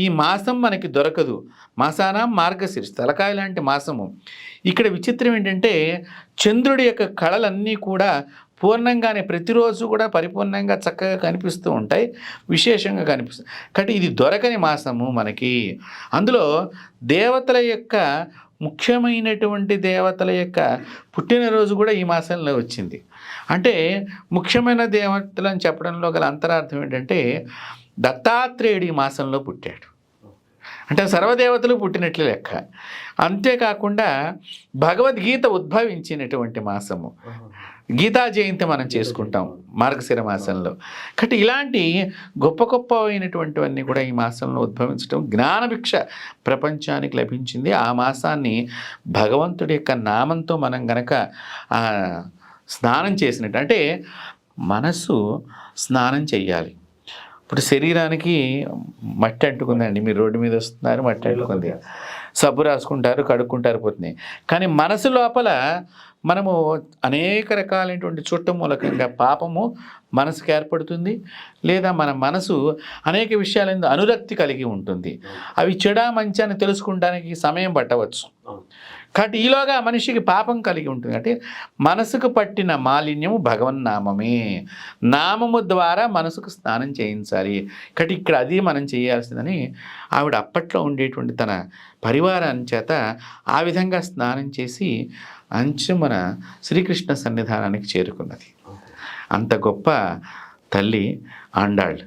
ఈ మాసం మనకి దొరకదు. మాసానాం మార్గశిర్ష తలకాయ లాంటి మాసము. ఇక్కడ విచిత్రం ఏంటంటే చంద్రుడి యొక్క కళలన్నీ కూడా పూర్ణంగానే ప్రతిరోజు కూడా పరిపూర్ణంగా చక్కగా కనిపిస్తూ ఉంటాయి, విశేషంగా కనిపిస్తుంది. కాబట్టి ఇది దొరకని మాసము మనకి. అందులో దేవతల యొక్క ముఖ్యమైనటువంటి దేవతల యొక్క పుట్టినరోజు కూడా ఈ మాసంలో వచ్చింది. అంటే ముఖ్యమైన దేవతలు అని చెప్పడంలో గల అంతరార్థం ఏంటంటే దత్తాత్రేయుడు ఈ మాసంలో పుట్టాడు. అంటే సర్వదేవతలు పుట్టినట్లు లెక్క. అంతేకాకుండా భగవద్గీత ఉద్భవించినటువంటి మాసము. గీతా జయంతి మనం చేసుకుంటాం మార్గశిర మాసంలో. కాబట్టి ఇలాంటి గొప్ప గొప్ప అయినటువంటివన్నీ కూడా ఈ మాసంలో ఉద్భవించడం జ్ఞానభిక్ష ప్రపంచానికి లభించింది. ఆ మాసాన్ని భగవంతుడి యొక్క నామంతో మనం గనక స్నానం చేసినట్టు, అంటే మనసు స్నానం చెయ్యాలి. ఇప్పుడు శరీరానికి మట్టి అంటుకుందండి, మీరు రోడ్డు మీద వస్తున్నారు, మట్టి అంటుకుంది, సబ్బు రాసుకుంటారు, కడుక్కుంటారు, పోతున్నాయి. కానీ మనసు లోపల మనము అనేక రకాలైనటువంటి చుట్టమూలకంగా పాపము మనసుకు ఏర్పడుతుంది, లేదా మన మనసు అనేక విషయాల అనురక్తి కలిగి ఉంటుంది. అవి చెడా మంచి అని తెలుసుకుంటానికి సమయం పట్టవచ్చు. కాబట్టి ఈలోగా మనిషికి పాపం కలిగి ఉంటుంది. అంటే మనసుకు పట్టిన మాలిన్యము భగవన్నామమే. నామము ద్వారా మనసుకు స్నానం చేయించాలి. కాబట్టి ఇక్కడ అది మనం చేయాల్సిందని ఆవిడ అప్పట్లో ఉండేటువంటి తన పరివారాన్ని చేత ఆ విధంగా స్నానం చేసి అంచు మన శ్రీకృష్ణ సన్నిధానానికి చేరుకున్నది. అంత గొప్ప తల్లి ఆండాళ్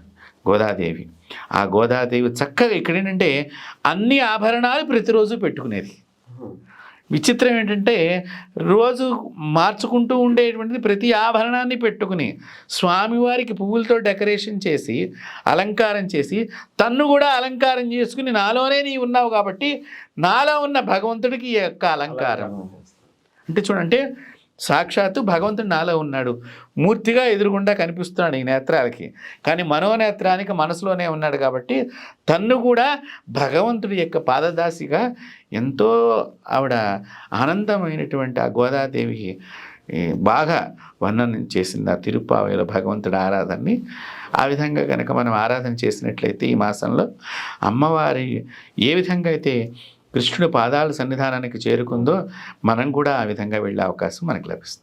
గోదాదేవి. ఆ గోదాదేవి చక్కగా ఇక్కడ ఏంటంటే అన్ని ఆభరణాలు ప్రతిరోజు పెట్టుకునేది. విచిత్రం ఏంటంటే రోజు మార్చుకుంటూ ఉండేటువంటిది ప్రతి ఆభరణాన్ని పెట్టుకుని స్వామివారికి పువ్వులతో డెకరేషన్ చేసి అలంకారం చేసి తన్ను కూడా అలంకారం చేసుకుని నాలోనే నీ ఉన్నావు కాబట్టి నాలో ఉన్న భగవంతుడికి ఈ యొక్క అలంకారం. అంటే చూడంటే సాక్షాత్తు భగవంతుడు నాలో ఉన్నాడు, మూర్తిగా ఎదురుగుండా కనిపిస్తున్నాడు ఈ నేత్రాలకి, కానీ మనోనేత్రానికి మనసులోనే ఉన్నాడు కాబట్టి తన్ను కూడా భగవంతుడి యొక్క పాదదాసిగా ఎంతో ఆవిడ ఆనందమైనటువంటి ఆ గోదాదేవికి బాగా వర్ణన చేసింది ఆ తిరుప్పావైలో భగవంతుడి ఆరాధనని. ఆ విధంగా కనుక మనం ఆరాధన చేసినట్లయితే ఈ మాసంలో అమ్మవారి ఏ విధంగా అయితే కృష్ణుడి పాదాల సన్నిధానానికి చేరుకుందో మనం కూడా ఆ విధంగా వెళ్ళే అవకాశం మనకు లభిస్తుంది.